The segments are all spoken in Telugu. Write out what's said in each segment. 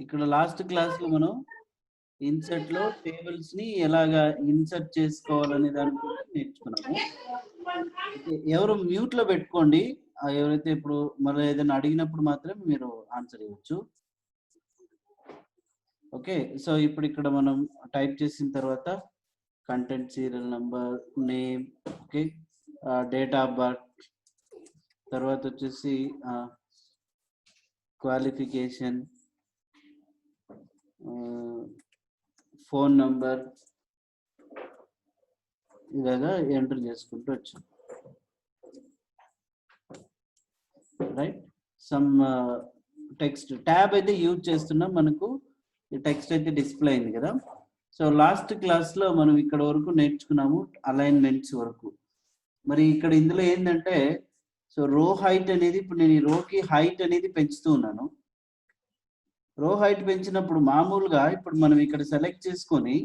ఇక్కడ లాస్ట్ క్లాస్లో మనం ఇన్సర్ట్లో టేబుల్స్ని ఎలాగా ఇన్సర్ట్ చేసుకోవాలనే దాని గురించి నేర్చుకున్నాము. ఎవరు మ్యూట్లో పెట్టుకోండి, ఎవరైతే ఇప్పుడు మరి ఏదైనా అడిగినప్పుడు మాత్రమే మీరు ఆన్సర్ ఇవ్వచ్చు. ఓకే, సో ఇప్పుడు ఇక్కడ మనం టైప్ చేసిన తర్వాత content, serial number, name, okay, date of birth, తర్వాత వచ్చేసి క్వాలిఫికేషన్, ఫోన్ నంబర్, ఇలాగా ఎంటర్ చేసుకుంటూ వచ్చాం. రైట్, సమ్ టెక్స్ట్ ట్యాబ్ అయితే యూజ్ చేస్తున్నాం, మనకు ఈ టెక్స్ట్ అయితే డిస్ప్లే అయింది కదా. సో లాస్ట్ క్లాస్లో మనం ఇక్కడ వరకు నేర్చుకున్నాము, అలైన్మెంట్స్ వరకు. మరి ఇక్కడ ఇందులో ఏంటంటే, సో రో హైట్ అనేది, ఇప్పుడు నేను ఈ రోకి హైట్ అనేది పెంచుతూ ఉన్నాను. రో హైట్ పెంచినప్పుడు మామూలుగా ఇప్పుడు మనం ఇక్కడ సెలెక్ట్ చేసుకొని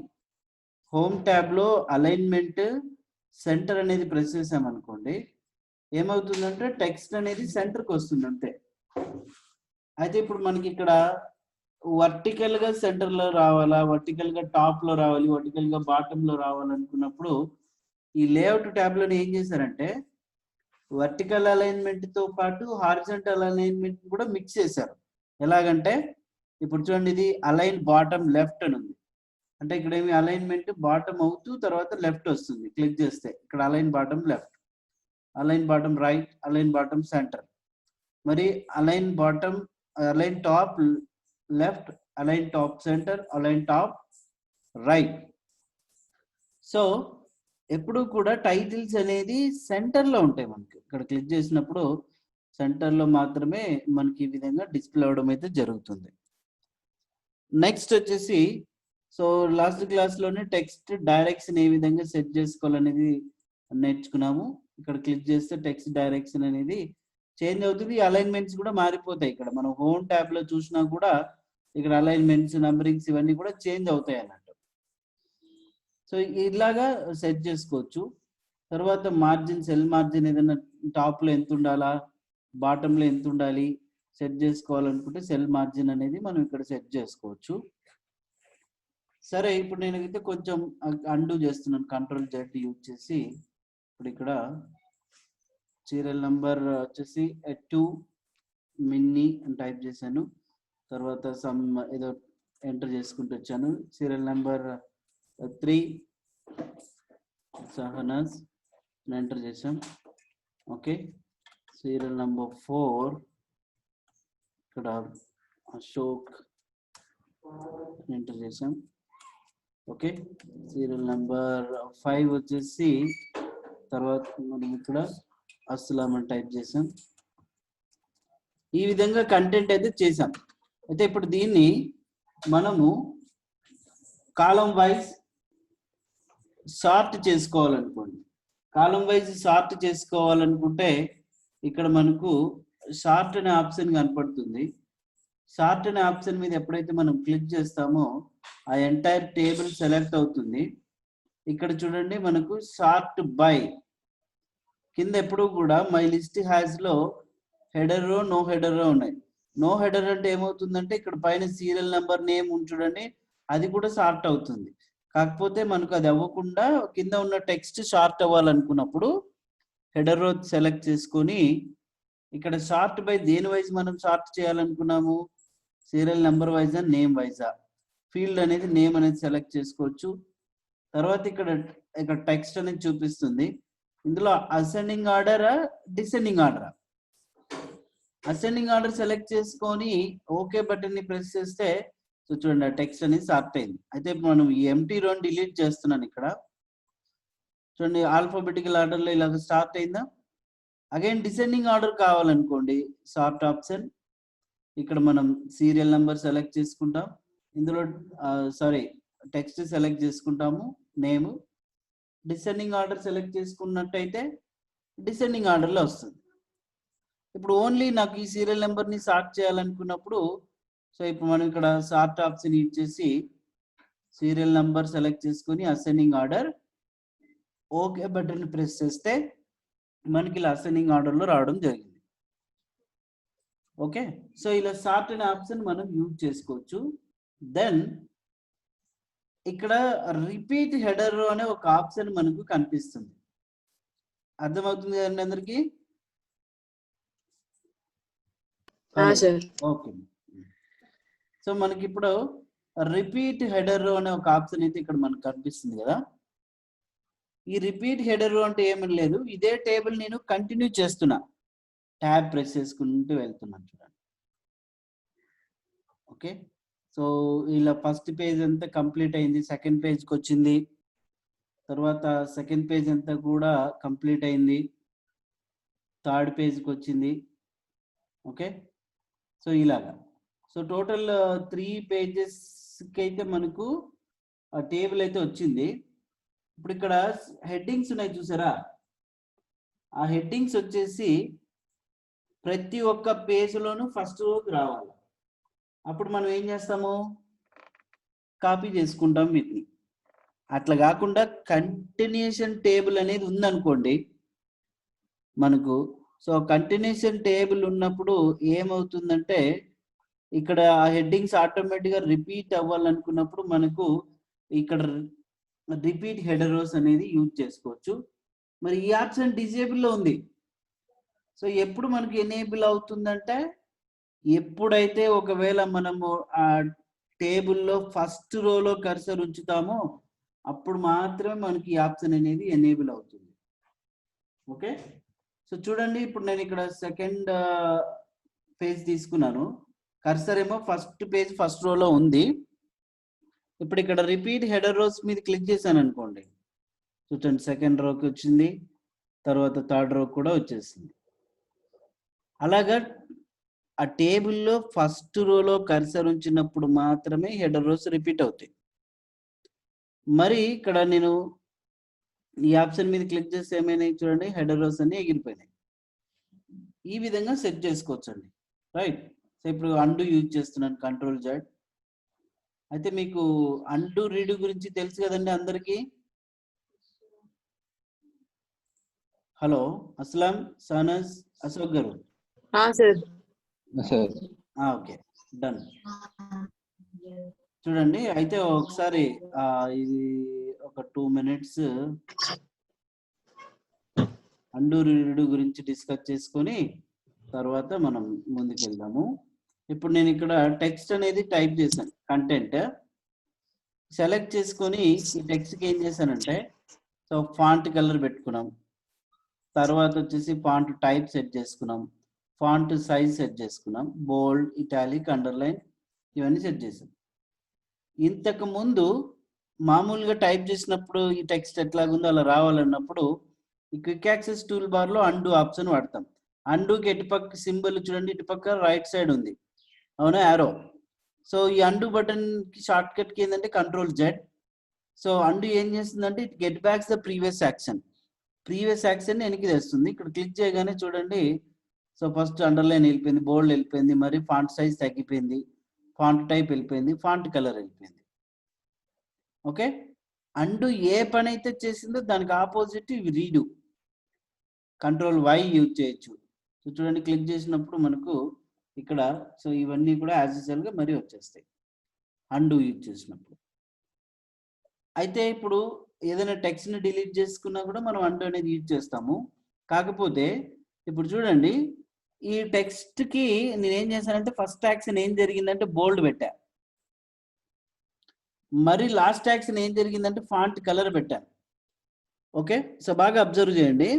హోమ్ ట్యాబ్లో అలైన్మెంట్ సెంటర్ అనేది ప్రెస్ చేసామనుకోండి, ఏమవుతుందంటే టెక్స్ట్ అనేది సెంటర్కి వస్తుంది అంతే. అయితే ఇప్పుడు మనకి ఇక్కడ వర్టికల్గా సెంటర్లో రావాలా, వర్టికల్గా టాప్లో రావాలి, వర్టికల్గా బాటంలో రావాలనుకున్నప్పుడు ఈ లేఅవుట్ ట్యాబ్లో ఏం చేశారంటే వర్టికల్ అలైన్మెంట్తో పాటు హారిజంటల్ అలైన్మెంట్ కూడా మిక్స్ చేశారు. ఎలాగంటే ఇప్పుడు చూడండి, ఇది అలైన్ బాటమ్ లెఫ్ట్ అని ఉంది, అంటే ఇక్కడ ఏమి అలైన్మెంట్ బాటమ్ అవుతూ తర్వాత లెఫ్ట్ వస్తుంది. క్లిక్ చేస్తే ఇక్కడ align bottom left, align bottom right, align bottom centre, మరి align bottom, align top left, align top centre, align top right. So ఎప్పుడు కూడా టైటిల్స్ అనేది సెంటర్లో ఉంటాయి. మనకి ఇక్కడ క్లిక్ చేసినప్పుడు సెంటర్లో మాత్రమే మనకి ఈ విధంగా డిస్ప్లే అవడం అయితే జరుగుతుంది. నెక్స్ట్ వచ్చేసి, సో లాస్ట్ క్లాస్లోనే టెక్స్ట్ డైరెక్షన్ ఏ విధంగా సెట్ చేసుకోవాలనేది నేర్చుకున్నాము. ఇక్కడ క్లిక్ చేస్తే టెక్స్ట్ డైరెక్షన్ అనేది చేంజ్ అవుతుంది, అలైన్మెంట్స్ కూడా మారిపోతాయి. ఇక్కడ మనం హోమ్ ట్యాబ్లో చూసినా కూడా ఇక్కడ అలైన్మెంట్స్, నంబరింగ్స్ ఇవన్నీ కూడా చేంజ్ అవుతాయి అన్నట్టు. సో ఇలాగా సెట్ చేసుకోవచ్చు. తర్వాత మార్జిన్, సెల్ మార్జిన్ ఏదైనా టాప్లో ఎంత ఉండాలా, బాటంలో ఎంత ఉండాలి సెట్ చేసుకోవాలనుకుంటే సెల్ మార్జిన్ అనేది మనం ఇక్కడ సెట్ చేసుకోవచ్చు. సరే, ఇప్పుడు నేనైతే కొంచెం అండూ చేస్తున్నాను, కంట్రోల్ జెడ్ యూజ్ చేసి. ఇప్పుడు ఇక్కడ సీరియల్ నంబర్ వచ్చేసి 2 మిన్నీ అని టైప్ చేశాను, తర్వాత సమ్ ఏదో ఎంటర్ చేసుకుంటూ వచ్చాను. సీరియల్ నెంబర్ 3 సహనాజ్ ఎంటర్ చేసాం. ఓకే, సీరియల్ నెంబర్ 4 ఇక్కడ అశోక్ ఎంటర్ చేసాం. ఓకే, సీరియల్ నెంబర్ 5 వచ్చేసి తర్వాత మనం ఇక్కడ అస్సలాం అని టైప్ చేసాం. ఈ విధంగా కంటెంట్ అయితే చేసాం. అయితే ఇప్పుడు దీన్ని మనము కాలం వైజ్ సార్ట్ చేసుకోవాలనుకోండి. కాలం వైజ్ సార్ట్ చేసుకోవాలనుకుంటే ఇక్కడ మనకు సార్ట్ అనే ఆప్షన్ కనపడుతుంది. సార్ట్ అనే ఆప్షన్ మీద ఎప్పుడైతే మనం క్లిక్ చేస్తామో ఆ ఎంటైర్ టేబుల్ సెలెక్ట్ అవుతుంది. ఇక్కడ చూడండి, మనకు సార్ట్ బై కింద ఎప్పుడు కూడా మై లిస్ట్ హ్యాస్ లో హెడర్ రో, నో హెడర్ రో ఉన్నాయి. నో హెడర్ అంటే ఏమవుతుందంటే ఇక్కడ పైన సీరియల్ నెంబర్, నేమ్ చూడండి, అది కూడా సార్ట్ అవుతుంది. కాకపోతే మనకు అది అవ్వకుండా కింద ఉన్న టెక్స్ట్ షార్ట్ అవ్వాలనుకున్నప్పుడు హెడర్ రో సెలెక్ట్ చేసుకొని ఇక్కడ షార్ట్ బై దేని వైజ్ మనం షార్ట్ చేయాలనుకున్నాము, సీరియల్ నెంబర్ వైజా, నేమ్ వైజా, ఫీల్డ్ అనేది నేమ్ అనేది సెలెక్ట్ చేసుకోవచ్చు. తర్వాత ఇక్కడ టెక్స్ట్ అనేది చూపిస్తుంది. ఇందులో ascending order, descending order. Ascending order select చేసుకొని ఓకే బటన్ ని ప్రెస్ చేస్తే సో చూడండి, ఆ టెక్స్ట్ అనేది సార్ట్ అయింది. అయితే మనం ఈ ఎంటీ రోని డిలీట్ చేస్తున్నాను. ఇక్కడ చూడండి, ఆల్ఫాబెటికల్ ఆర్డర్లో ఇలాగ స్టార్ట్ అయిందా. అగైన్ డిసెండింగ్ ఆర్డర్ కావాలనుకోండి, సార్ట్ ఆప్షన్, ఇక్కడ మనం సీరియల్ నెంబర్ సెలెక్ట్ చేసుకుంటాం. ఇందులో టెక్స్ట్ సెలెక్ట్ చేసుకుంటాము, నేమ్. డిసెండింగ్ ఆర్డర్ సెలెక్ట్ చేసుకున్నట్టయితే డిసెండింగ్ ఆర్డర్లో వస్తుంది. ఇప్పుడు ఓన్లీ నాకు ఈ సీరియల్ నెంబర్ని సార్ట్ చేయాలనుకున్నప్పుడు, సో ఇప్పుడు మనం ఇక్కడ సార్ట్ ఆప్షన్ యూజ్ చేసి సీరియల్ నెంబర్ సెలెక్ట్ చేసుకొని ascending order, okay button press చేస్తే మనకి ఇలా అసెండింగ్ ఆర్డర్లో రావడం జరిగింది. ఓకే, సో ఇలా సార్ట్ అనే ఆప్షన్ మనం యూజ్ చేసుకోవచ్చు. దెన్ ఇక్కడ రిపీట్ హెడర్ అనే ఒక ఆప్షన్ మనకు కనిపిస్తుంది. అర్థమవుతుంది కదండి అందరికి? ఓకే, సో మనకి ఇప్పుడు రిపీట్ హెడర్ అనే ఒక ఆప్షన్ అయితే ఇక్కడ మనకు కనిపిస్తుంది కదా. ఈ రిపీట్ హెడర్ అంటే ఏమీ లేదు, ఇదే టేబుల్ నేను కంటిన్యూ చేస్తున్నా, ట్యాబ్ ప్రెస్ చేసుకుంటూ వెళ్తున్నాను చూడండి. ఓకే, సో ఇలా ఫస్ట్ పేజ్ అంతా కంప్లీట్ అయింది, సెకండ్ పేజ్కి వచ్చింది, తర్వాత సెకండ్ పేజ్ అంతా కూడా కంప్లీట్ అయింది, థర్డ్ పేజ్కి వచ్చింది. ఓకే, సో ఇలాగా సో టోటల్ 3 పేజెస్కి అయితే మనకు ఆ టేబుల్ అయితే వచ్చింది. ఇప్పుడు ఇక్కడ హెడ్డింగ్స్ ఉన్నాయి చూసారా, ఆ హెడ్డింగ్స్ వచ్చేసి ప్రతి ఒక్క పేజ్లోనూ ఫస్ట్ రోకి రావాలి. అప్పుడు మనం ఏం చేస్తాము, కాపీ చేసుకుంటాం వీటిని. అట్లా కాకుండా కంటిన్యూషన్ టేబుల్ అనేది ఉందనుకోండి మనకు, సో కంటిన్యూషన్ టేబుల్ ఉన్నప్పుడు ఏమవుతుందంటే ఇక్కడ ఆ హెడ్డింగ్స్ ఆటోమేటిక్గా రిపీట్ అవ్వాలనుకున్నప్పుడు మనకు ఇక్కడ రిపీట్ హెడరోస్ అనేది యూజ్ చేసుకోవచ్చు. మరి ఈ ఆప్షన్ డిజేబుల్లో ఉంది. సో ఎప్పుడు మనకి ఎనేబుల్ అవుతుందంటే ఎప్పుడైతే ఒకవేళ మనము ఆ టేబుల్లో ఫస్ట్ రోలో కర్సర్ ఉంచుతామో అప్పుడు మాత్రమే మనకి ఈ ఆప్షన్ అనేది ఎనేబుల్ అవుతుంది. ఓకే, సో చూడండి ఇప్పుడు నేను ఇక్కడ సెకండ్ పేజ్ తీసుకున్నాను, కర్సర్ ఏమో ఫస్ట్ పేజ్ ఫస్ట్ రోలో ఉంది. ఇప్పుడు ఇక్కడ రిపీట్ హెడర్ రోస్ మీద క్లిక్ చేశాను అనుకోండి, చూడండి సెకండ్ రోకి వచ్చింది, తర్వాత థర్డ్ రో కూడా వచ్చేసింది. అలాగా ఆ టేబుల్లో ఫస్ట్ రోలో కర్సర్ ఉంచినప్పుడు మాత్రమే హెడర్ రోస్ రిపీట్ అవుతాయి. మరి ఇక్కడ నేను ఈ ఆప్షన్ మీద క్లిక్ చేస్తే ఏమైనా చూడండి హెడర్ రోస్ అన్ని ఎగిరిపోయినాయి. ఈ విధంగా సెట్ చేసుకోవచ్చు అండి, రైట్. సో ఇప్పుడు అండు యూజ్ చేస్తున్నాను, కంట్రోల్ Z. అయితే మీకు అండు రీడు గురించి తెలుసు కదండి అందరికి. Hello Aslam, సానస్, Ashok garu. Okay, done. చూడండి అయితే ఒకసారి ఇది ఒక 2 minutes అండు రీడు గురించి డిస్కస్ చేసుకొని తర్వాత మనం ముందుకు వెళ్దాము. ఇప్పుడు నేను ఇక్కడ టెక్స్ట్ అనేది టైప్ చేశాను, కంటెంట్ సెలెక్ట్ చేసుకొని ఈ టెక్స్ట్కి ఏం చేశానంటే సో ఫాంట్ కలర్ పెట్టుకున్నాం, తర్వాత వచ్చేసి ఫాంట్ టైప్ సెట్ చేసుకున్నాం, ఫాంట్ సైజ్ సెట్ చేసుకున్నాం, బోల్డ్, ఇటాలిక్, అండర్లైన్ ఇవన్నీ సెట్ చేసాం. ఇంతకు ముందు మామూలుగా టైప్ చేసినప్పుడు ఈ టెక్స్ట్ ఎట్లాగుందో అలా రావాలన్నప్పుడు ఈ క్విక్ యాక్సెస్ టూల్ బార్లో అండు ఆప్షన్ వాడతాం. అండుకి ఎటుపక్క సింబల్ చూడండి, ఇటుపక్క రైట్ సైడ్ ఉంది అవునా, యారో. సో ఈ అండు బటన్కి షార్ట్ కట్కి ఏంటంటే కంట్రోల్ Z. సో అండు ఏం చేస్తుందంటే it get backs the previous action, previous action వెనక్కి తెస్తుంది. ఇక్కడ క్లిక్ చేయగానే చూడండి సో ఫస్ట్ అండర్లైన్ వెళ్ళిపోయింది, బోల్డ్ వెళ్ళిపోయింది, మరి ఫాంట్ సైజ్ తగ్గిపోయింది, ఫాంట్ టైప్ వెళ్ళిపోయింది, ఫాంట్ కలర్ వెళ్ళిపోయింది. ఓకే, అండు ఏ పని అయితే చేసిందో దానికి ఆపోజిట్ ఇవి రీడు, కంట్రోల్ Y యూజ్ చేయొచ్చు. సో చూడండి క్లిక్ చేసినప్పుడు మనకు ఇక్కడ సో ఇవన్నీ కూడా యాజ్ యూజువల్గా మరీ వచ్చేస్తాయి అండు యూజ్ చేసినప్పుడు. అయితే ఇప్పుడు ఏదైనా టెక్స్ట్ని డిలీట్ చేసుకున్నా కూడా మనం అండు అనేది యూజ్ చేస్తాము. కాకపోతే ఇప్పుడు చూడండి ఈ టెక్స్ట్కి నేనేం చేశానంటే ఫస్ట్ యాక్షన్ ఏం జరిగిందంటే బోల్డ్ పెట్టా, మరి లాస్ట్ యాక్షన్ ఏం జరిగిందంటే ఫాంట్ కలర్ పెట్టాను. ఓకే, సో బాగా అబ్జర్వ్ చేయండి.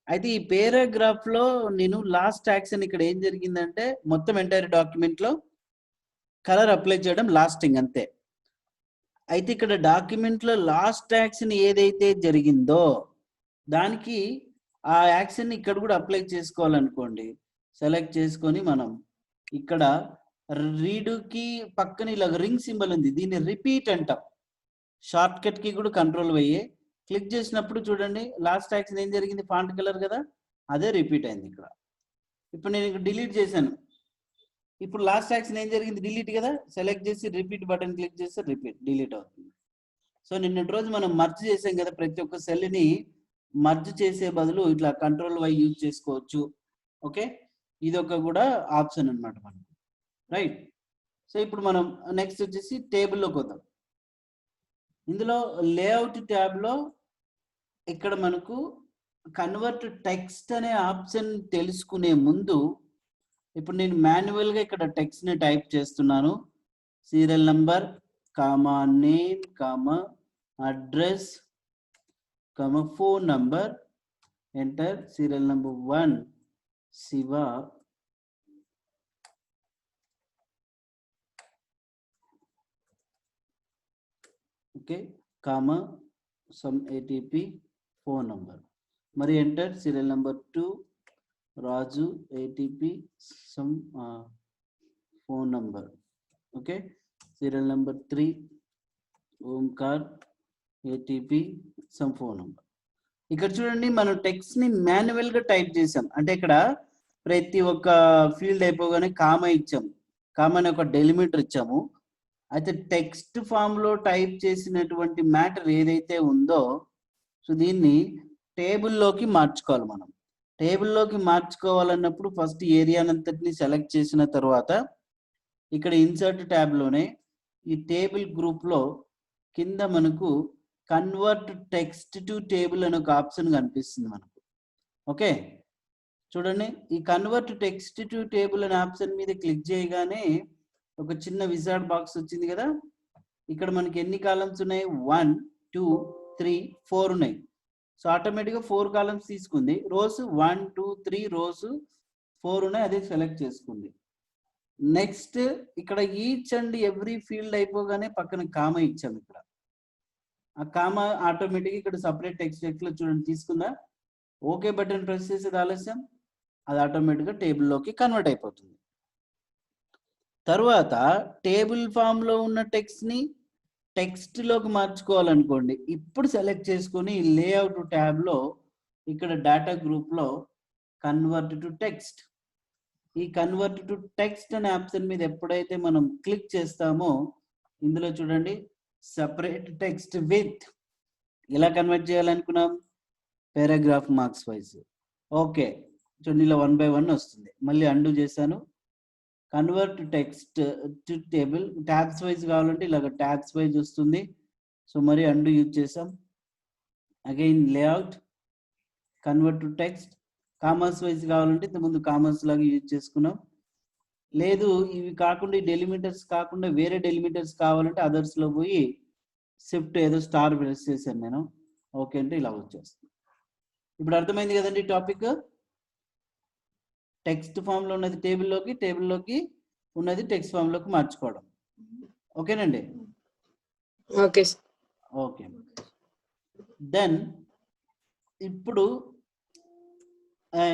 అయితే ఈ పేరాగ్రాఫ్లో నేను లాస్ట్ యాక్షన్ ఇక్కడ ఏం జరిగిందంటే మొత్తం ఎంటైర్ డాక్యుమెంట్లో కలర్ అప్లై చేయడం లాస్టింగ్ అంతే. అయితే ఇక్కడ డాక్యుమెంట్లో లాస్ట్ యాక్షన్ ఏదైతే జరిగిందో దానికి ఆ యాక్షన్ ఇక్కడ కూడా అప్లై చేసుకోవాలనుకోండి, సెలెక్ట్ చేసుకొని మనం ఇక్కడ రీడుకి పక్కన ఇలా రింగ్ సింబల్ ఉంది, దీన్ని రిపీట్ అంటాం. షార్ట్ కట్ కి కూడా కంట్రోల్ అయ్యే క్లిక్ చేసినప్పుడు చూడండి లాస్ట్ యాక్షన్ ఏం జరిగింది, ఫాంట్ కలర్ కదా, అదే రిపీట్ అయింది ఇక్కడ. ఇప్పుడు నేను ఇక్కడ డిలీట్ చేశాను, ఇప్పుడు లాస్ట్ యాక్షన్ ఏం జరిగింది, డిలీట్ కదా, సెలెక్ట్ చేసి రిపీట్ బటన్ క్లిక్ చేస్తే రిపీట్ డిలీట్ అవుతుంది. సో నిన్నటి రోజు మనం మర్జ్ చేసాం కదా, ప్రతి ఒక్క సెల్ని మర్జ్ చేసే బదులు ఇట్లా కంట్రోల్ Y యూజ్ చేసుకోవచ్చు. ఓకే, ఇది ఒక కూడా ఆప్షన్ అన్నమాట మనకు, రైట్. సో ఇప్పుడు మనం నెక్స్ట్ వచ్చేసి టేబుల్లోకి వద్దాం. ఇందులో లేఅవుట్ ట్యాబ్లో ఇక్కడ మనకు కన్వర్ట్ టెక్స్ట్ అనే ఆప్షన్ తెలుసుకునే ముందు ఇప్పుడు నేను మాన్యువల్గా ఇక్కడ టెక్స్ట్ని టైప్ చేస్తున్నాను. Serial number comma name comma address comma phone number, enter. Serial number 1 Shiva, okay, comma some ATP phone number, మరి enter. Serial number 2 Raju ATP some phone number, okay. Serial number 3 Omkar ATP some phone number. ఇక్కడ చూడండి మనం టెక్స్ట్ ని మాన్యువల్ గా టైప్ చేసాం. అంటే ఇక్కడ ప్రతి ఒక్క ఫీల్డ్ అయిపోగానే కామా ఇచ్చాం, కామాని ఒక డెలిమిటర్ ఇచ్చాము. అయితే టెక్స్ట్ ఫామ్ లో టైప్ చేసినటువంటి మ్యాటర్ ఏదైతే ఉందో సో దీన్ని టేబుల్లోకి మార్చుకోవాలి. మనం టేబుల్లోకి మార్చుకోవాలన్నప్పుడు ఫస్ట్ ఏరియానంతటిని సెలెక్ట్ చేసిన తర్వాత ఇక్కడ ఇన్సర్ట్ ట్యాబ్లోనే ఈ టేబుల్ గ్రూప్లో కింద మనకు కన్వర్ట్ టెక్స్ట్ టు టేబుల్ అనే ఒక ఆప్షన్ కనిపిస్తుంది మనకు, ఓకే. చూడండి, ఈ కన్వర్ట్ టెక్స్ట్ టు టేబుల్ అనే ఆప్షన్ మీద క్లిక్ చేయగానే ఒక చిన్న విజార్డ్ బాక్స్ వచ్చింది కదా. ఇక్కడ మనకి ఎన్ని కాలమ్స్ ఉన్నాయి? 1 2 3 4 ఉన్నాయి. సో ఆటోమేటిక్గా 4 కాలమ్స్ తీసుకుంది. రోస్ 1 2 3 రోస్ 4 ఉన్నాయి, అదే సెలెక్ట్ చేసుకుంది. నెక్స్ట్ ఇక్కడ ఈచ్ అండ్ ఎవ్రీ ఫీల్డ్ అయిపోగానే పక్కన కామా ఇచ్చాం. ఇక్కడ ఆ కామా ఆటోమేటిక్గా ఇక్కడ సపరేట్ టెక్స్ట్ లో చూడండి తీసుకుందా. ఓకే బటన్ ప్రెస్ చేసేది ఆలస్యం, అది ఆటోమేటిక్గా టేబుల్లోకి కన్వర్ట్ అయిపోతుంది. తర్వాత టేబుల్ ఫామ్ లో ఉన్న టెక్స్ట్ ని టెక్స్ట్ లోకి మార్చుకోవాలనుకోండి, ఇప్పుడు సెలెక్ట్ చేసుకొని లేఅవుట్ ట్యాబ్ లో ఇక్కడ డేటా గ్రూప్ లో కన్వర్ట్ టు టెక్స్ట్, ఈ కన్వర్ట్ టు టెక్స్ట్ అనే ఆప్షన్ మీద ఎప్పుడైతే మనం క్లిక్ చేస్తామో ఇందులో చూడండి సెపరేట్ టెక్స్ట్ విత్ ఎలా కన్వర్ట్ చేయాలనుకున్నాం, పారాగ్రాఫ్ మార్క్స్ వైజ్. ఓకే చూడండి ఇలా 1 by 1 వస్తుంది. మళ్ళీ అండు చేశాను, convert text to table, tabs wise కావాలంటే ఇలాగ ట్యాబ్స్ వైజ్ వస్తుంది. సో మరి అండు యూజ్ చేసాం. Again layout convert to text, commas wise కావాలంటే ఇంతకుముందు కామర్స్ లాగా యూజ్ చేసుకున్నాం. లేదు ఇవి కాకుండా ఈ డెలిమిటర్స్ కాకుండా వేరే డెలిమిటర్స్ కావాలంటే అదర్స్ లో పోయి షిఫ్ట్ ఏదో స్టార్ ప్రెస్ చేశాను నేను. ఓకే అంటే ఇలా వచ్చేస్తుంది. ఇప్పుడు అర్థమైంది కదండి టాపిక్. టెక్స్ట్ ఫామ్ లో ఉన్నది టేబుల్లోకి, టేబుల్లోకి ఉన్నది టెక్స్ట్ ఫామ్ లోకి మార్చుకోవడం. ఓకేనండి? Okay okay. దెన్ ఇప్పుడు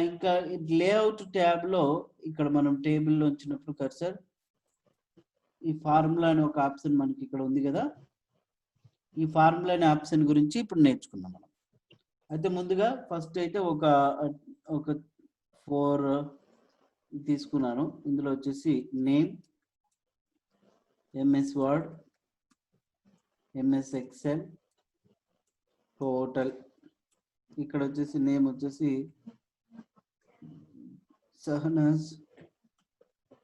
ఇంకా లేఅవుట్ ట్యాబ్ లో ఇక్కడ మనం టేబుల్లో వచ్చినప్పుడు కర్సర్ ఈ ఫార్ములా అనే ఒక ఆప్షన్ మనకి ఇక్కడ ఉంది కదా. ఈ ఫార్ములా అనే ఆప్షన్ గురించి ఇప్పుడు నేర్చుకుందాం మనం. అయితే ముందుగా ఫస్ట్ అయితే ఒక 4 తీసుకున్నాను. ఇందులో వచ్చేసి name, MS word, MS Excel, total. ఇక్కడ వచ్చేసి నేమ్ వచ్చేసి సహనాజ్,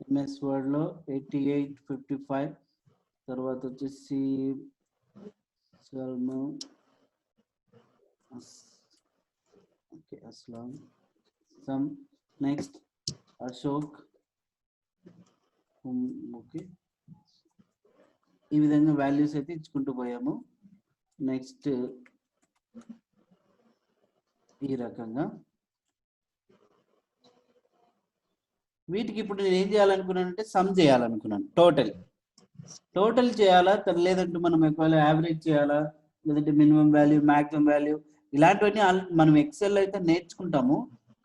ఎంఎస్ వర్డ్ లో 8855. తర్వాత వచ్చేసి Salma, okay Aslam, some, next Ashok, okay. ఈ విధంగా వాల్యూస్ అయితే ఇచ్చుకుంటూ పోయాము. నెక్స్ట్ ఈ రకంగా వీటికి ఇప్పుడు నేను ఏం చేయాలనుకున్నానంటే సమ్ చేయాలనుకున్నాను. టోటల్ చేయాలా, లేదంటే మనం ఒకవేళ యావరేజ్ చేయాలా, లేదంటే మినిమం వాల్యూ, మాక్సిమం వాల్యూ, ఇలాంటివన్నీ మనం ఎక్సెల్ అయితే నేర్చుకుంటాము.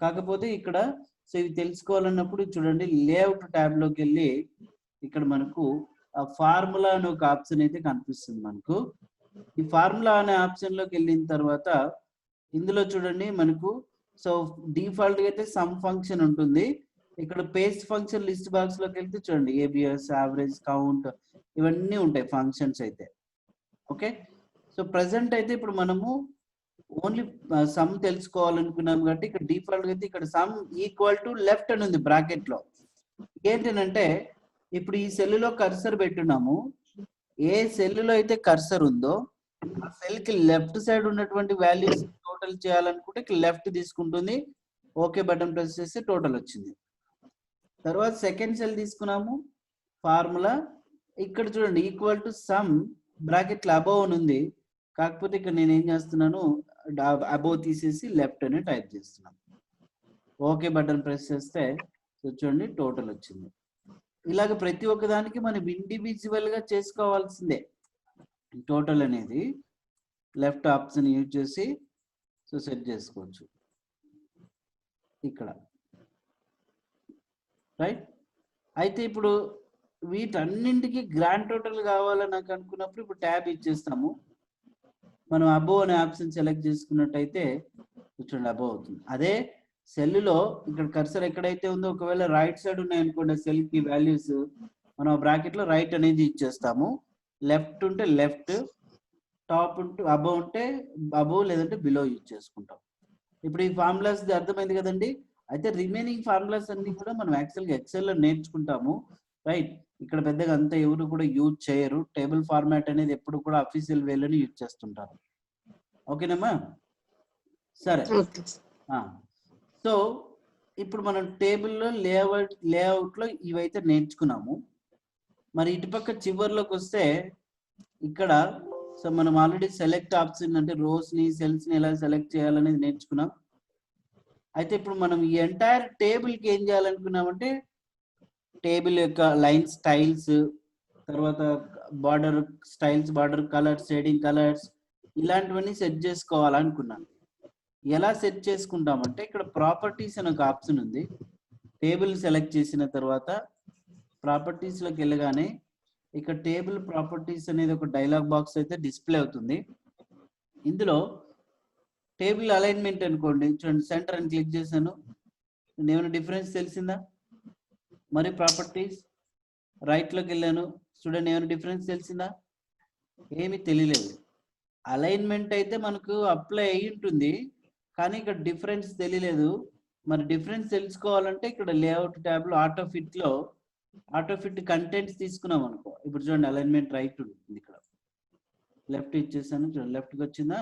కాకపోతే ఇక్కడ సో ఇవి తెలుసుకోవాలన్నప్పుడు చూడండి లేఅవుట్ ట్యాబ్ లోకి వెళ్ళి ఇక్కడ మనకు ఆ ఫార్ములా అనే ఒక ఆప్షన్ అయితే కనిపిస్తుంది మనకు. ఈ ఫార్ములా అనే ఆప్షన్ లోకి వెళ్ళిన తర్వాత ఇందులో చూడండి మనకు సో డిఫాల్ట్ గా అయితే సమ్ ఫంక్షన్ ఉంటుంది. ఇక్కడ పేస్ట్ ఫంక్షన్ లిస్ట్ బాక్స్ లోకి వెళ్తే చూడండి ఏబిఎస్, యావరేజ్, కౌంట్ ఇవన్నీ ఉంటాయి ఫంక్షన్స్ అయితే. ఓకే సో ప్రెసెంట్ అయితే ఇప్పుడు మనము ఓన్లీ సమ్ తెలుసుకోవాలనుకున్నాం కాబట్టి ఇక్కడ డిఫాల్ట్ అయితే ఇక్కడ సమ్ ఈక్వల్ టు లెఫ్ట్ అని ఉంది బ్రాకెట్ లో. ఏంటంటే ఇప్పుడు ఈ సెల్ లో కర్సర్ పెట్టున్నాము, ఏ సెల్ లో అయితే కర్సర్ ఉందో ఆ సెల్ కి లెఫ్ట్ సైడ్ ఉన్నటువంటి వాల్యూస్ టోటల్ చేయాలనుకుంటే లెఫ్ట్ తీసుకుంటుంది, ఓకే బటన్ ప్రెస్ చేస్తే టోటల్ వచ్చింది. తర్వాత సెకండ్ సెల్ తీసుకున్నాము, ఫార్ములా ఇక్కడ చూడండి ఈక్వల్ టు సమ్ బ్రాకెట్ లో అబోవ్ అని ఉంది, కాకపోతే ఇక్కడ నేను ఏం చేస్తున్నాను అబోవ్ తీసేసి లెఫ్ట్ అని టైప్ చేస్తున్నాను. ఓకే బటన్ ప్రెస్ చేస్తే చూడండి టోటల్ వచ్చింది. ఇలాగ ప్రతి ఒక్క దానికి మనం ఇండివిజువల్ గా చేసుకోవాల్సిందే. టోటల్ అనేది లెఫ్ట్ ఆప్షన్ యూజ్ చేసి సెట్ చేసుకోవచ్చు ఇక్కడ, రైట్. అయితే ఇప్పుడు వీటన్నింటికి గ్రాండ్ టోటల్ కావాలని నాకు అనుకున్నప్పుడు ఇప్పుడు ట్యాబ్ ఇచ్చేస్తాము. మనం అబోవ్ అనే ఆప్షన్ సెలెక్ట్ చేసుకున్నట్టయితే చూడండి అబోవ్ అవుతుంది. అదే సెల్లో ఇక్కడ కర్సర్ ఎక్కడైతే ఉందో ఒకవేళ రైట్ సైడ్ ఉన్నాయనుకోండి సెల్ కి వాల్యూస్, మనం బ్రాకెట్ లో రైట్ అనేది ఇచ్చేస్తాము, లెఫ్ట్ ఉంటే లెఫ్ట్, టాప్ ఉంటే అబోవ్ ఉంటే అబోవ్ లేదంటే బిలో యూజ్ చేసుకుంటాం. ఇప్పుడు ఈ ఫార్ములాస్ అర్థమైంది కదండి. అయితే రిమైనింగ్ ఫార్ములాస్ అన్ని కూడా మనం యాక్చువల్గా ఎక్సెల్ లో నేర్చుకుంటాము, రైట్. ఇక్కడ పెద్దగా అంతా ఎవరు కూడా యూజ్ చేయరు, టేబుల్ ఫార్మాట్ అనేది ఎప్పుడు కూడా అఫీషియల్ వేలోనే యూజ్ చేస్తుంటారు. ఓకేనమ్మా, సరే. సో ఇప్పుడు మనం టేబుల్లో లేఅవుట్ లో ఇవైతే నేర్చుకున్నాము. మరి ఇటుపక్క చివరిలోకి వస్తే ఇక్కడ సో మనం ఆల్రెడీ సెలెక్ట్ ఆప్షన్ అంటే రోస్ ని సెల్స్ ని ఎలా సెలెక్ట్ చేయాలనేది నేర్చుకున్నాం. అయితే ఇప్పుడు మనం ఈ ఎంటైర్ టేబుల్ కి ఏం చేయాలనుకున్నామంటే టేబుల్ యొక్క లైన్ స్టైల్స్, తర్వాత border styles, border colours, shading colours ఇలాంటివన్నీ సెట్ చేసుకోవాలనుకున్నాను. ఎలా సెట్ చేసుకుంటామంటే ఇక్కడ ప్రాపర్టీస్ అని ఒక ఆప్షన్ ఉంది. టేబుల్ సెలెక్ట్ చేసిన తర్వాత ప్రాపర్టీస్ లోకి వెళ్ళగానే ఇక్కడ టేబుల్ ప్రాపర్టీస్ అనేది ఒక డైలాగ్ బాక్స్ అయితే డిస్ప్లే అవుతుంది. ఇందులో టేబుల్ అలైన్మెంట్ అనుకోండి, చూడండి సెంటర్ అని క్లిక్ చేశాను, ఏమైనా డిఫరెన్స్ తెలిసిందా? మరి ప్రాపర్టీస్ రైట్ లోకి వెళ్ళాను, చూడండి ఏమైనా డిఫరెన్స్ తెలిసిందా? ఏమీ తెలియలేదు. అలైన్మెంట్ అయితే మనకు అప్లై అయి ఉంటుంది, కానీ ఇక్కడ డిఫరెన్స్ తెలియలేదు. మరి డిఫరెన్స్ తెలుసుకోవాలంటే ఇక్కడ లేఅవుట్ ట్యాబ్ లో ఆటో ఫిట్ కంటెంట్స్ తీసుకున్నాం అనుకో, ఇప్పుడు చూడండి అలైన్మెంట్ రైట్ ఉంటుంది, ఇక్కడ లెఫ్ట్ ఇచ్చేసాను, చూడండి లెఫ్ట్ కి వచ్చిందా,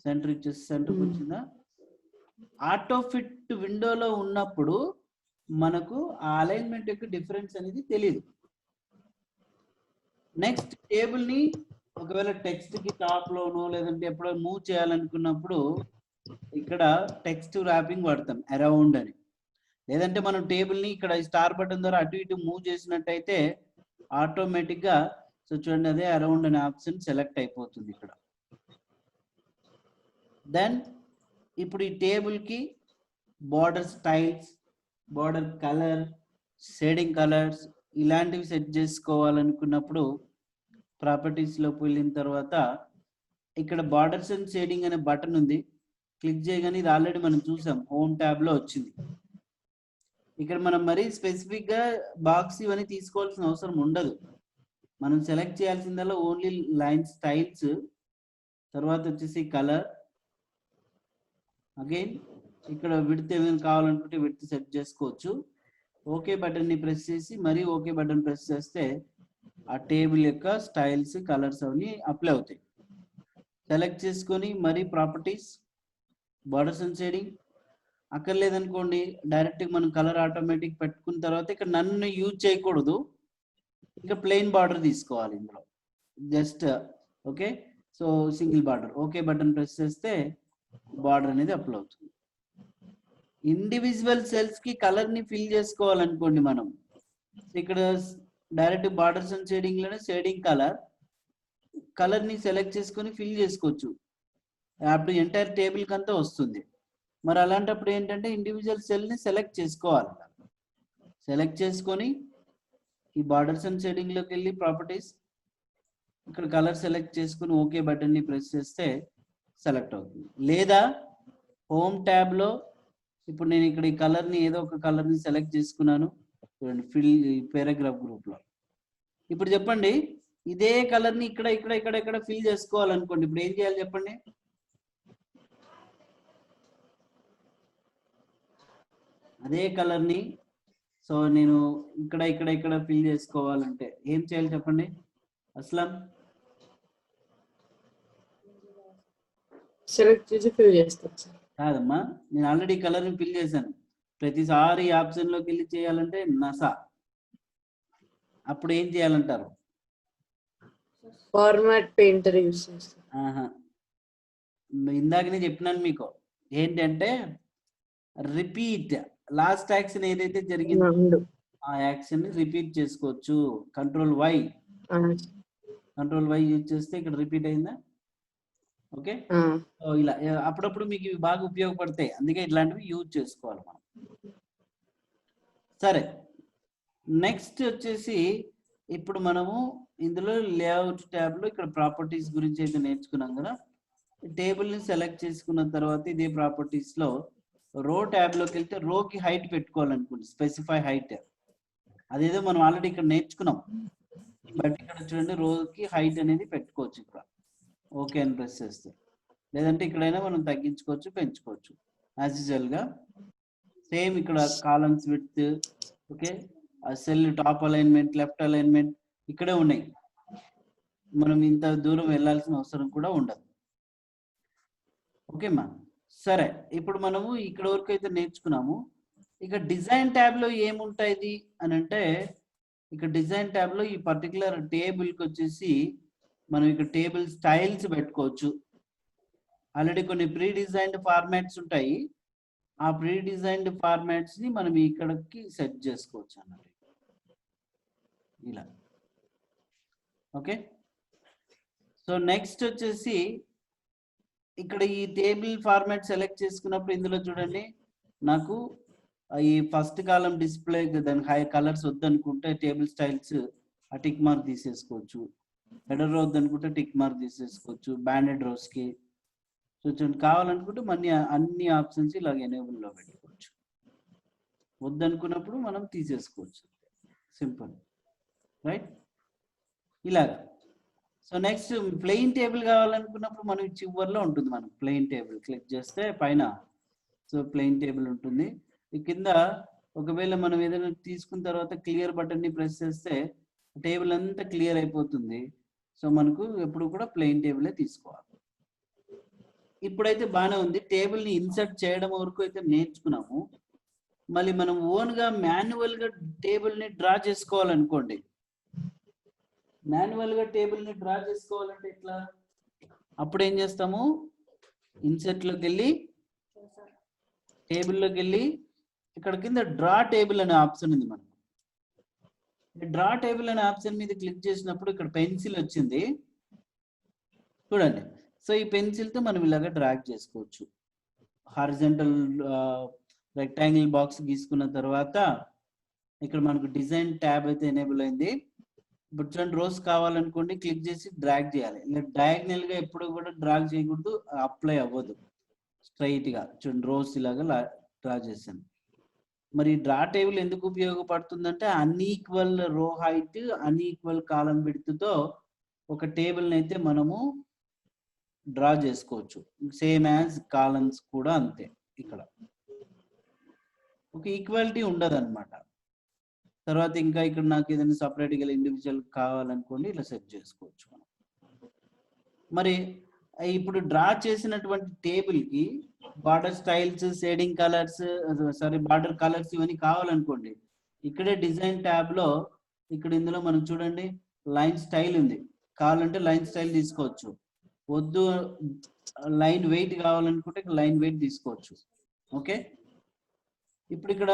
సెంటర్ ఇచ్చేసి సెంటర్కి వచ్చిందా. ఆటో ఫిట్ విండోలో ఉన్నప్పుడు మనకు ఆ అలైన్మెంట్ యొక్క డిఫరెన్స్ అనేది తెలియదు. నెక్స్ట్ టేబుల్ ని ఒకవేళ టెక్స్ట్ కి టాప్ లోనో లేదంటే ఎప్పుడో మూవ్ చేయాలనుకున్నప్పుడు ఇక్కడ టెక్స్ట్ ర్యాపింగ్ వాడతాం అరౌండ్ అని, లేదంటే మనం టేబుల్ ని ఇక్కడ స్టార్ బటన్ ద్వారా అటు ఇటు మూవ్ చేసినట్టయితే ఆటోమేటిక్ గా సో చూడండి అదే అరౌండ్ అనే ఆప్షన్ సెలెక్ట్ అయిపోతుంది ఇక్కడ. దెన్ ఇప్పుడు ఈ టేబుల్ కి border styles, border colour, shading colours ఇలాంటివి సెట్ చేసుకోవాలనుకున్నప్పుడు ప్రాపర్టీస్ లోకి వెళ్ళిన తర్వాత ఇక్కడ బార్డర్స్ అండ్ షేడింగ్ అనే బటన్ ఉంది, క్లిక్ చేయగానే ఇది ఆల్రెడీ మనం చూసాం హోమ్ ట్యాబ్ లో వచ్చింది. ఇక్కడ మనం మరీ స్పెసిఫిక్ గా బాక్స్ ఇవన్నీ తీసుకోవాల్సిన అవసరం ఉండదు. మనం సెలెక్ట్ చేయాల్సిందల్లా ఓన్లీ లైన్ స్టైల్స్, తర్వాత వచ్చేసి కలర్, అగైన్ ఇక్కడ విడ్త్ ఏమైనా కావాలనుకుంటే విడ్త్ సెట్ చేసుకోవచ్చు. ఓకే బటన్ ని ప్రెస్ చేసి మరీ ఓకే బటన్ ప్రెస్ చేస్తే ఆ టేబుల్ యొక్క స్టైల్స్, కలర్స్ అవన్నీ అప్లై అవుతాయి. సెలెక్ట్ చేసుకొని మరీ ప్రాపర్టీస్, బార్డర్స్ అండ్ షేడింగ్ అక్కర్లేదనుకోండి డైరెక్ట్ మనం కలర్ ఆటోమేటిక్ పెట్టుకున్న తర్వాత ఇక్కడ నన్ను యూజ్ చేయకూడదు, ఇంకా ప్లెయిన్ బార్డర్ తీసుకోవాలి ఇందులో just. Okay, so single border, okay button press చేస్తే బార్డర్ అనేది అప్లై అవుతుంది. ఇండివిజువల్ సెల్స్ కి కలర్ ని ఫిల్ చేసుకోవాలనుకోండి మనం ఇక్కడ డైరెక్ట్ బార్డర్స్ అండ్ షేడింగ్ లోనే షేడింగ్ కలర్ ని సెలెక్ట్ చేసుకొని ఫిల్ చేసుకోవచ్చు, అప్పుడు ఎంటైర్ టేబుల్ కంతా వస్తుంది. మరి అలాంటప్పుడు ఏంటంటే ఇండివిజువల్ సెల్ ని సెలెక్ట్ చేసుకోవాలి. సెలెక్ట్ చేసుకొని ఈ బార్డర్స్ అండ్ షేడింగ్ లోకి వెళ్ళి ప్రాపర్టీస్ ఇక్కడ కలర్ సెలెక్ట్ చేసుకుని ఓకే బటన్ ని ప్రెస్ చేస్తే సెలెక్ట్ అవుతుంది. లేదా హోమ్ ట్యాబ్ లో ఇప్పుడు నేను ఇక్కడ ఈ కలర్ ని ఏదో ఒక కలర్ ని సెలెక్ట్ చేసుకున్నాను, చూడండి ఫిల్ పారాగ్రాఫ్ గ్రూప్ లో. ఇప్పుడు చెప్పండి ఇదే కలర్ ని ఇక్కడ ఇక్కడ ఇక్కడ ఇక్కడ ఫిల్ చేసుకోవాలనుకోండి, ఇప్పుడు ఏం చేయాలి చెప్పండి? అదే కలర్ని సో నేను ఇక్కడ ఇక్కడ ఇక్కడ ఫిల్ చేసుకోవాలంటే ఏం చేయాలి చెప్పండి అస్లాం? సెలెక్ట్ చేసి ఫిల్ చేస్తాను సార్. కాదమ్మా, నేను ఆల్రెడీ కలర్ని ఫిల్ చేశాను. ప్రతిసారి ఆప్షన్లోకి వెళ్ళి చేయాలంటే నసా. అప్పుడు ఏం చేయాలంటారు? ఫార్మాట్ పెయింటర్ యూస్ చేస్తాను. ఆహా, ఇందాకనే చెప్పినాను మీకు ఏంటంటే రిపీట్. లాస్ట్ యాక్షన్ ఏదైతే జరిగిందో అవును. ఆ యాక్షన్ ని రిపీట్ చేసుకోవచ్చు. కంట్రోల్ వై యూజ్ చేస్తే ఇక్కడ రిపీట్ అయిందా? ఓకే, ఇలా అప్పుడప్పుడు మీకు ఇవి బాగా ఉపయోగపడతాయి, అందుకే ఇట్లాంటివి యూజ్ చేసుకోవాలి మనం. సరే, నెక్స్ట్ వచ్చేసి ఇప్పుడు మనము ఇందులో లేఅవుట్ ట్యాబ్ లో ఇక్కడ ప్రాపర్టీస్ గురించి అయితే నేర్చుకున్నాం కదా. టేబుల్ ని సెలెక్ట్ చేసుకున్న తర్వాత ఇదే ప్రాపర్టీస్ లో రో ట్యాబ్ లోకి వెళ్తే రోకి హైట్ పెట్టుకోవాలనుకోండి, స్పెసిఫై హైట్. అదేదో మనం ఆల్రెడీ ఇక్కడ నేర్చుకున్నాం, బట్ ఇక్కడ చూడండి రోకి హైట్ అనేది పెట్టుకోవచ్చు. ఇక్కడ ఓకే అని ప్రెస్ చేస్తే, లేదంటే ఇక్కడైనా మనం తగ్గించుకోవచ్చు, పెంచుకోవచ్చు యాజ్ యూజువల్ గా. సేమ్ ఇక్కడ కాలమ్స్ విడ్త్, ఓకే, ఆ cell top alignment, left alignment ఇక్కడే ఉన్నాయి. మనం ఇంత దూరం వెళ్ళాల్సిన అవసరం కూడా ఉండదు. ఓకేమ్మా, సరే. ఇప్పుడు మనము ఇక్కడ వరకు అయితే నేర్చుకున్నాము. ఇక డిజైన్ ట్యాబ్ లో ఏముంటాయి అని అంటే, ఇక డిజైన్ ట్యాబ్ లో ఈ పర్టికులర్ టేబుల్ కి వచ్చేసి మనం ఇక్కడ టేబుల్ స్టైల్స్ పెట్టుకోవచ్చు. ఆల్రెడీ కొన్ని ప్రీ డిజైన్డ్ ఫార్మాట్స్ ఉంటాయి, ఆ ప్రీ డిజైన్డ్ ఫార్మాట్స్ ని మనం ఇక్కడికి సెట్ చేసుకోవచ్చు అన్నట్టు ఇలా. ఓకే, సో నెక్స్ట్ వచ్చేసి ఇక్కడ ఈ టేబుల్ ఫార్మాట్ సెలెక్ట్ చేసుకున్నప్పుడు ఇందులో చూడండి నాకు ఈ ఫస్ట్ కాలం డిస్ప్లే దానికి హై కలర్స్ వద్దనుకుంటే టేబుల్ స్టైల్స్ ఆ టిక్ మార్క్ తీసేసుకోవచ్చు. హెడర్ రో వద్దనుకుంటే టిక్ మార్క్ తీసేసుకోవచ్చు బ్యాండెడ్ రోస్ కి. సో చూడండి, కావాలనుకుంటే మన అన్ని ఆప్షన్స్ ఇలాగ ఎనేబుల్ లో పెట్టుకోవచ్చు. వద్దనుకున్నప్పుడు మనం తీసేసుకోవచ్చు, సింపుల్, రైట్? ఇలాగా. సో నెక్స్ట్ ప్లెయిన్ టేబుల్ కావాలనుకున్నప్పుడు మనం చివర్లో ఉంటుంది, మనం ప్లెయిన్ టేబుల్ క్లిక్ చేస్తే పైన సో ప్లెయిన్ టేబుల్ ఉంటుంది. ఈ కింద ఒకవేళ మనం ఏదైనా తీసుకున్న తర్వాత క్లియర్ బటన్ ని ప్రెస్ చేస్తే టేబుల్ అంతా క్లియర్ అయిపోతుంది. సో మనకు ఎప్పుడు కూడా ప్లెయిన్ టేబులే తీసుకోవాలి. ఇప్పుడైతే బాగానే ఉంది, టేబుల్ ని ఇన్సర్ట్ చేయడం వరకు అయితే నేర్చుకున్నాము. మళ్ళీ మనం ఓన్ గా మాన్యువల్ గా టేబుల్ ని డ్రా చేసుకోవాలనుకోండి. మాన్యువల్ గా టేబుల్ ని డ్రా చేసుకోవాలంటే ఎట్లా? అప్పుడు ఏం చేస్తాము, ఇన్సర్ట్ లోకి వెళ్ళి టేబుల్లోకి వెళ్ళి ఇక్కడ కింద డ్రా టేబుల్ అనే ఆప్షన్ ఉంది మనకు. డ్రా టేబుల్ అనే ఆప్షన్ మీద క్లిక్ చేసినప్పుడు ఇక్కడ పెన్సిల్ వచ్చింది చూడండి. సో ఈ పెన్సిల్ తో మనం ఇలాగా డ్రాగ్ చేసుకోవచ్చు. హారిజంటల్ రెక్టాంగిల్ బాక్స్ గీసుకున్న తర్వాత ఇక్కడ మనకు డిజైన్ ట్యాబ్ అయితే ఎనేబుల్ అయింది. ఇప్పుడు చూడండి, రోస్ కావాలనుకోండి క్లిక్ చేసి డ్రాగ్ చేయాలి. ఇలా డయాగ్నల్ గా ఎప్పుడు కూడా డ్రాగ్ చేయకూడదు, అప్లై అవ్వదు. స్ట్రైట్ గా చూడండి రోస్ ఇలాగా డ్రా చేశాను. మరి డ్రా టేబుల్ ఎందుకు ఉపయోగపడుతుందంటే అన్ఈక్వల్ రో హైట్, అన్ఈక్వల్ కాలం విడ్త్ తో ఒక టేబుల్ అయితే మనము డ్రా చేసుకోవచ్చు. సేమ్ యాజ్ కాలమ్స్ కూడా అంతే. ఇక్కడ ఒక ఈక్వాలిటీ ఉండదు అనమాట. తర్వాత ఇంకా ఇక్కడ నాకు ఏదైనా సపరేట్ గా ఇండివిజువల్ కావాలనుకోండి ఇలా సెట్ చేసుకోవచ్చు మనం. మరి ఇప్పుడు డ్రా చేసినటువంటి టేబుల్ కి border styles, shading colours, border colours ఇవన్నీ కావాలనుకోండి, ఇక్కడే డిజైన్ ట్యాబ్ లో ఇక్కడ ఇందులో మనం చూడండి లైన్ స్టైల్ ఉంది. కావాలంటే లైన్ స్టైల్ తీసుకోవచ్చు, వద్దు లైన్ వెయిట్ కావాలనుకుంటే లైన్ వెయిట్ తీసుకోవచ్చు. ఓకే, ఇప్పుడు ఇక్కడ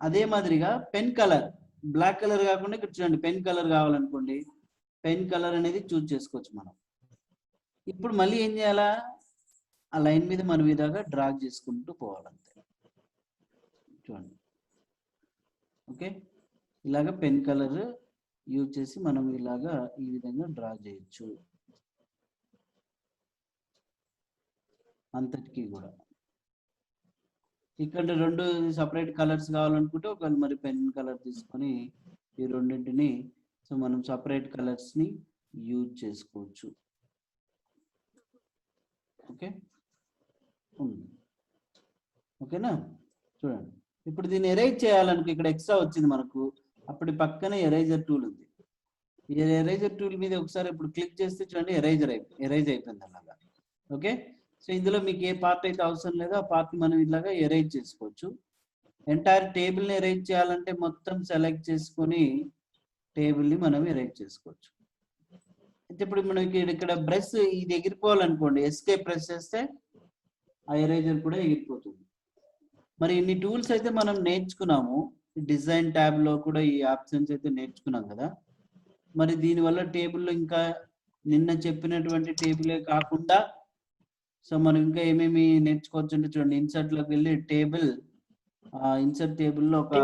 అదే మాదిరిగా పెన్ కలర్, బ్లాక్ కలర్ కాకుండా ఇక్కడ చూడండి పెన్ కలర్ కావాలనుకోండి, పెన్ కలర్ అనేది చూజ్ చేసుకోవచ్చు మనం. ఇప్పుడు మళ్ళీ ఏం చేయాలా, ఆ లైన్ మీద మనం ఇలాగా డ్రాగ్ చేసుకుంటూ పోవాలంతే. చూడండి, ఓకే, ఇలాగా పెన్ కలర్ యూజ్ చేసి మనం ఇలాగా ఈ విధంగా డ్రా చేయొచ్చు అంతటికి కూడా. ఇక్కడ రెండు సపరేట్ కలర్స్ కావాలనుకుంటే ఒకవేళ మరి పెన్ కలర్ తీసుకొని ఈ రెండింటిని సో మనం సపరేట్ కలర్స్ ని యూజ్ చేసుకోవచ్చు. ఓకే, ఓకేనా? చూడండి ఇప్పుడు దీన్ని ఎరేజ్ చేయాలనుకో, ఇక్కడ ఎక్స్ట్రా వచ్చింది మనకు, అప్పుడు పక్కనే ఎరేజర్ టూల్ ఉంది. ఈ ఎరేజర్ టూల్ మీద ఒకసారి ఇప్పుడు క్లిక్ చేస్తే చూడండి ఎరేజ్ అయిపోయింది అలాగా. ఓకే, సో ఇందులో మీకు ఏ పార్ట్ అయితే అవసరం లేదో ఆ పార్ట్ మనం ఇలాగా ఎరేజ్ చేసుకోవచ్చు. ఎంటైర్ టేబుల్ని ఎరేజ్ చేయాలంటే మొత్తం సెలెక్ట్ చేసుకొని టేబుల్ని మనం ఎరేజ్ చేసుకోవచ్చు. అయితే ఇప్పుడు మనకి ఇక్కడ బ్రష్ ఇది ఎగిరిపోవాలనుకోండి, ఎస్కేప్ ప్రెస్ చేస్తే ఆ ఎరేజర్ కూడా ఎగిరిపోతుంది. మరి ఇన్ని టూల్స్ అయితే మనం నేర్చుకున్నాము, డిజైన్ ట్యాబ్ లో కూడా ఈ ఆప్షన్స్ అయితే నేర్చుకున్నాం కదా. మరి దీనివల్ల టేబుల్లో ఇంకా నిన్న చెప్పినటువంటి టేబులే కాకుండా సో మనం ఇంకా ఏమేమి నేర్చుకోవచ్చు అంటే చూడండి, ఇన్సర్ట్ లోకి వెళ్ళి ఇన్సర్ట్ టేబుల్లో ఒక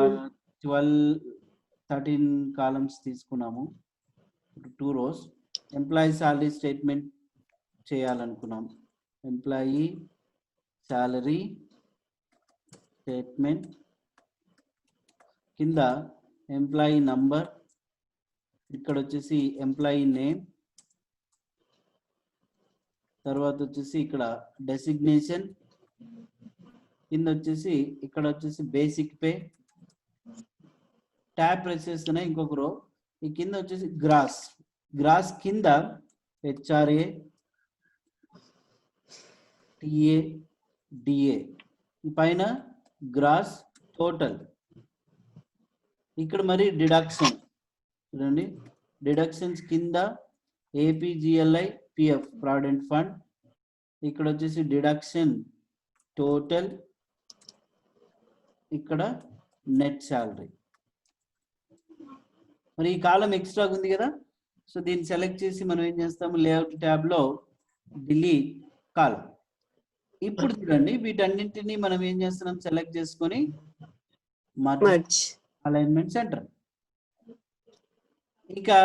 13 కాలమ్స్ తీసుకున్నాము, 2 rows. ఎంప్లాయీ సాలరీ స్టేట్మెంట్ చేయాలనుకున్నాం, ఎంప్లాయీ సాలరీ స్టేట్మెంట్ కింద ఎంప్లాయీ నంబర్, ఇక్కడ వచ్చేసి ఎంప్లాయీ నేమ్, తర్వాత వచ్చేసి ఇక్కడ డెసిగ్నేషన్, కింద వచ్చేసి ఇక్కడ వచ్చేసి బేసిక్ పే. ట్యాబ్ ప్రెస్ చేస్తున్నా ఇంకొక రో, ఈ కింద వచ్చేసి గ్రాస్ కింద హెచ్ఆర్ఏ టిఏ డిఏ, ఈ పైన గ్రాస్ టోటల్. ఇక్కడ మరి డిడక్షన్ చూడండి, డిడక్షన్స్ కింద ఏపీజిఎల్ఐ పిఎఫ్ ప్రావిడెంట్ ఫండ్, ఇక్కడ వచ్చేసి డిడక్షన్ టోటల్, ఇక్కడ నెట్ శాలరీ. మరి ఈ కాలం ఎక్స్ట్రా ఉంది కదా, సో దీన్ని సెలెక్ట్ చేసి మనం ఏం చేస్తాము, లేఅవుట్ ట్యాబ్ లో డిలీట్ కాలం. ఇప్పుడు చూడండి వీటన్నింటినీ మనం ఏం చేస్తున్నాం, సెలెక్ట్ చేసుకొని మర్జ్ అలైన్మెంట్ సెంటర్. ఇంకా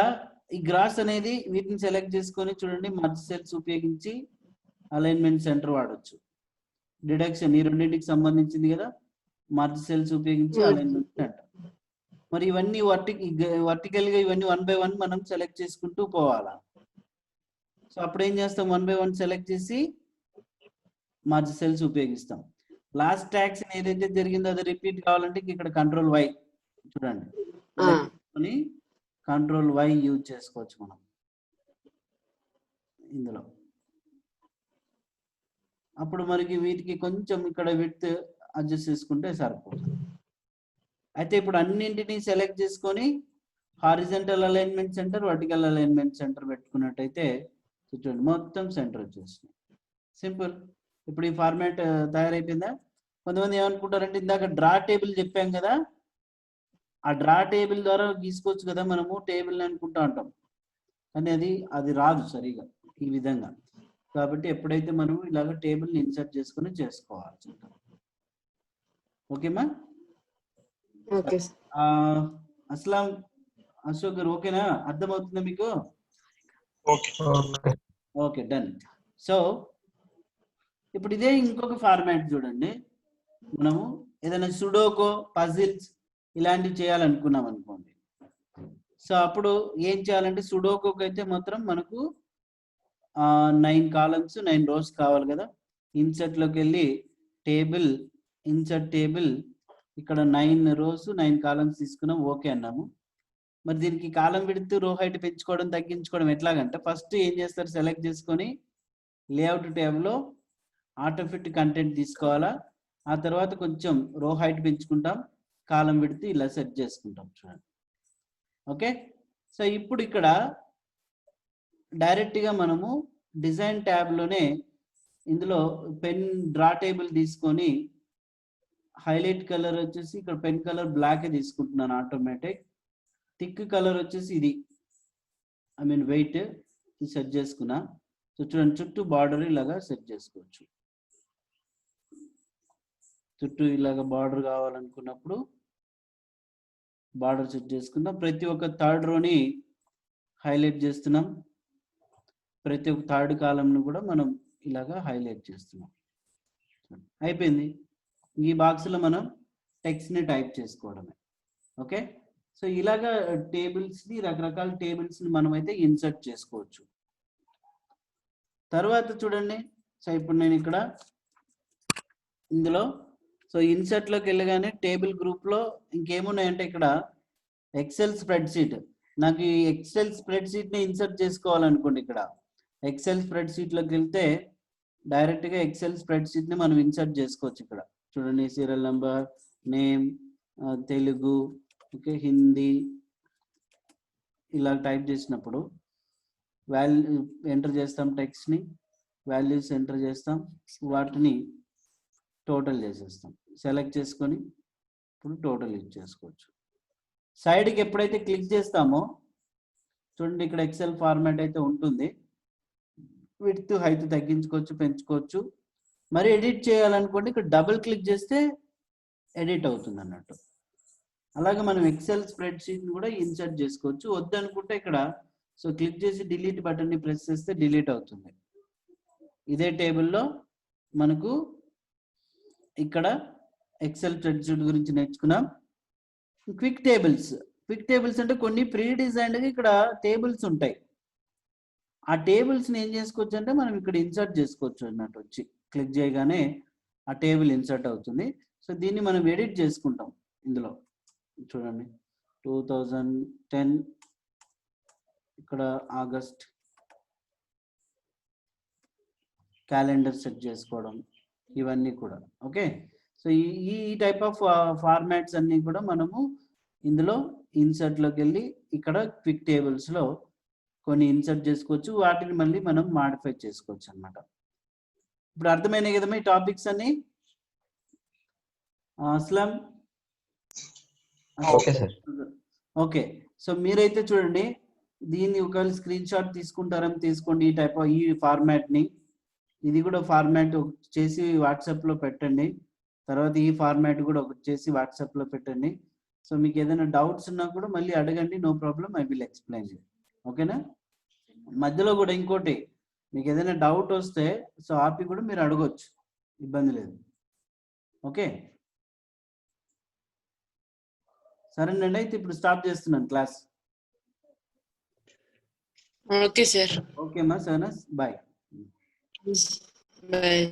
ఈ గ్రాస్ అనేది వీటిని సెలెక్ట్ చేసుకొని చూడండి మర్జ్ సెల్స్ ఉపయోగించి అలైన్మెంట్ సెంటర్ వాడచ్చు. డిడక్షన్ ఈ రెండింటికి సంబంధించింది కదా, మర్జ్ సెల్స్ ఉపయోగించి అలైన్మెంట్ సెంటర్. మరి ఇవన్నీ వర్టికల్ గా ఇవన్నీ 1 by 1 మనం సెలెక్ట్ చేసుకుంటూ పోవాలా. సో అప్పుడు ఏం చేస్తాం, 1 by 1 సెలెక్ట్ చేసి మర్జ్ సెల్స్ ఉపయోగిస్తాం. లాస్ట్ ట్యాక్స్ ఏదైతే జరిగిందో అది రిపీట్ కావాలంటే ఇక్కడ కంట్రోల్ వై చూడండి, కంట్రోల్ వై యూజ్ చేసుకోవచ్చు మనం ఇందులో. అప్పుడు మనకి వీటికి కొంచెం ఇక్కడ విడ్త్ అడ్జస్ట్ చేసుకుంటే సరిపోతుంది. అయితే ఇప్పుడు అన్నింటినీ సెలెక్ట్ చేసుకొని horizontal alignment centre, vertical alignment centre పెట్టుకున్నట్టయితే చూడండి మొత్తం సెంటర్ వచ్చేస్తుంది. సింపుల్. ఇప్పుడు ఈ ఫార్మాట్ తయారైపోయిందా. కొంతమంది ఏమనుకుంటారంటే ఇందాక డ్రా టేబుల్ చెప్పాం కదా, ఆ డ్రా టేబుల్ ద్వారా గీసుకోవచ్చు కదా మనము టేబుల్ అనుకుంటా ఉంటాం, కానీ అది రాదు సరిగా ఈ విధంగా. కాబట్టి ఎప్పుడైతే మనం ఇలాగ టేబుల్ని ఇన్సర్ట్ చేసుకుని చేసుకోవాలి. ఓకేమా. అస్లాం అశోక్ గారు ఓకేనా, అర్థమవుతుందా మీకు? Okay done. సో ఇప్పుడు ఇదే ఇంకొక ఫార్మాట్ చూడండి, మనము ఏదైనా సుడోకో పజిల్స్ ఇలాంటివి చేయాలనుకున్నాం అనుకోండి. సో అప్పుడు ఏం చేయాలంటే సుడోకోకి అయితే మాత్రం మనకు 9 కాలమ్స్ 9 rows కావాలి కదా. ఇన్సర్ట్ లోకి వెళ్ళి టేబుల్, ఇన్సర్ట్ టేబుల్, ఇక్కడ 9 rows 9 కాలమ్స్ తీసుకున్నాం, ఓకే అన్నాము. మరి దీనికి కాలం విడ్త్ రో హైట్ పెంచుకోవడం తగ్గించుకోవడం ఎట్లాగంటే ఫస్ట్ ఏం చేస్తారు, సెలెక్ట్ చేసుకొని లేఅవుట్ ట్యాబ్ లో ఆటో ఫిట్ కంటెంట్ తీసుకోవాలా, ఆ తర్వాత కొంచెం రో హైట్ పెంచుకుంటాం, కాలం విడ్త్ ఇలా సెట్ చేసుకుంటాం చూడండి. ఓకే, సో ఇప్పుడు ఇక్కడ డైరెక్ట్ గా మనము డిజైన్ ట్యాబ్ లోనే ఇందులో పెన్ డ్రా టేబుల్ తీసుకొని హైలైట్ కలర్ వచ్చేసి ఇక్కడ పెన్ కలర్ బ్లాక్ తీసుకుంటున్నాను, ఆటోమేటిక్. థిక్ కలర్ వచ్చేసి ఇది వెయిట్ సెట్ చేసుకున్నా. సో చూడండి చుట్టూ బార్డర్ ఇలాగా సెట్ చేసుకోవచ్చు. చుట్టూ ఇలాగ బార్డర్ కావాలనుకున్నప్పుడు బార్డర్ సెట్ చేసుకున్నాం. ప్రతి ఒక్క థర్డ్ రోని హైలైట్ చేస్తున్నాం, ప్రతి ఒక్క థర్డ్ కాలంను కూడా మనం ఇలాగా హైలైట్ చేస్తున్నాం. అయిపోయింది. ఈ బాక్స్లో మనం టెక్స్ట్ని టైప్ చేసుకోవడమే. ఓకే, సో ఇలాగా టేబుల్స్ని, రకరకాల టేబుల్స్ని మనం అయితే ఇన్సర్ట్ చేసుకోవచ్చు. తర్వాత చూడండి, సో ఇప్పుడు నేను ఇక్కడ ఇందులో సో ఇన్సర్ట్ లోకి వెళ్ళగానే టేబుల్ గ్రూప్ లో ఇంకేమున్నాయంటే ఇక్కడ ఎక్సెల్ స్ప్రెడ్ షీట్. నాకు ఈ ఎక్సెల్ స్ప్రెడ్ షీట్ ని ఇన్సర్ట్ చేసుకోవాలనుకోండి, ఇక్కడ ఎక్సెల్ స్ప్రెడ్ షీట్ లోకి వెళ్తే డైరెక్ట్ గా ఎక్సెల్ స్ప్రెడ్ షీట్ ని మనం ఇన్సర్ట్ చేసుకోవచ్చు. ఇక్కడ చూడండి, serial number, name, Telugu, okay, Hindi ఇలా టైప్ చేసినప్పుడు వాల్యూ ఎంటర్ చేస్తాం, టెక్స్ట్ ని వాల్యూస్ ఎంటర్ చేస్తాం, వాటిని టోటల్ చేసేస్తాం. సెలెక్ట్ చేసుకొని ఇప్పుడు టోటల్ యూజ్ చేసుకోవచ్చు. సైడ్కి ఎప్పుడైతే క్లిక్ చేస్తామో చూడండి, ఇక్కడ ఎక్సెల్ ఫార్మాట్ అయితే ఉంటుంది. విడ్త్ హైట్ తగ్గించుకోవచ్చు, పెంచుకోవచ్చు. మరి ఎడిట్ చేయాలనుకోండి, ఇక్కడ డబుల్ క్లిక్ చేస్తే ఎడిట్ అవుతుంది అన్నట్టు. అలాగే మనం ఎక్సెల్ స్ప్రెడ్ షీట్ కూడా ఇన్సర్ట్ చేసుకోవచ్చు. వద్దనుకుంటే ఇక్కడ సో క్లిక్ చేసి డిలీట్ బటన్ ని ప్రెస్ చేస్తే డిలీట్ అవుతుంది. ఇదే టేబుల్లో మనకు ఇక్కడ ఎక్సెల్ స్ప్రెడ్ షీట్ గురించి నేర్చుకున్నాం. Quick tables. క్విక్ టేబుల్స్ అంటే కొన్ని ప్రీ డిజైన్డ్గా ఇక్కడ టేబుల్స్ ఉంటాయి. ఆ టేబుల్స్ని ఏం చేసుకోవచ్చు అంటే మనం ఇక్కడ ఇన్సర్ట్ చేసుకోవచ్చు అన్నట్టు. వచ్చి క్లిక్ చేయగానే ఆ టేబుల్ ఇన్సర్ట్ అవుతుంది. సో దీన్ని మనం ఎడిట్ చేసుకుంటాం. ఇందులో చూడండి, 2010 ఇక్కడ ఆగస్ట్, క్యాలెండర్ సెట్ చేసుకోవడం, ఇవన్నీ కూడా ఓకే. సో ఈ టైప్ ఆఫ్ ఫార్మాట్స్ అన్ని కూడా మనము ఇందులో ఇన్సర్ట్ లోకి వెళ్ళి ఇక్కడ క్విక్ టేబుల్స్ లో కొన్ని ఇన్సర్ట్ చేసుకోవచ్చు. వాటిని మళ్ళీ మనం మాడిఫై చేసుకోవచ్చు అన్నమాట. ఇప్పుడు అర్థమైనాయి కదమ్మా ఈ టాపిక్స్ అన్ని? అస్లం ఓకే. సో మీరైతే చూడండి, దీన్ని ఒకవేళ స్క్రీన్ షాట్ తీసుకుంటారని తీసుకోండి. ఈ టైప్ ఈ ఫార్మాట్ ని, ఇది కూడా ఫార్మాట్ చేసి వాట్సాప్ లో పెట్టండి. తర్వాత ఈ ఫార్మాట్ కూడా ఒకటి చేసి వాట్సాప్ లో పెట్టండి. సో మీకు ఏదైనా డౌట్స్ ఉన్నా కూడా మళ్ళీ అడగండి, no problem, I will explain you. ఓకేనా? మధ్యలో కూడా ఇంకోటి, మీకు ఏదైనా డౌట్ వస్తే సో ఆపి కూడా మీరు అడగొచ్చు, ఇబ్బంది లేదు. ఓకే, సరేనండి. అయితే ఇప్పుడు స్టాప్ చేస్తున్నాను క్లాస్. Okay sir. ఓకేమ్మా, సరేనా? బాయ్. బాయ్.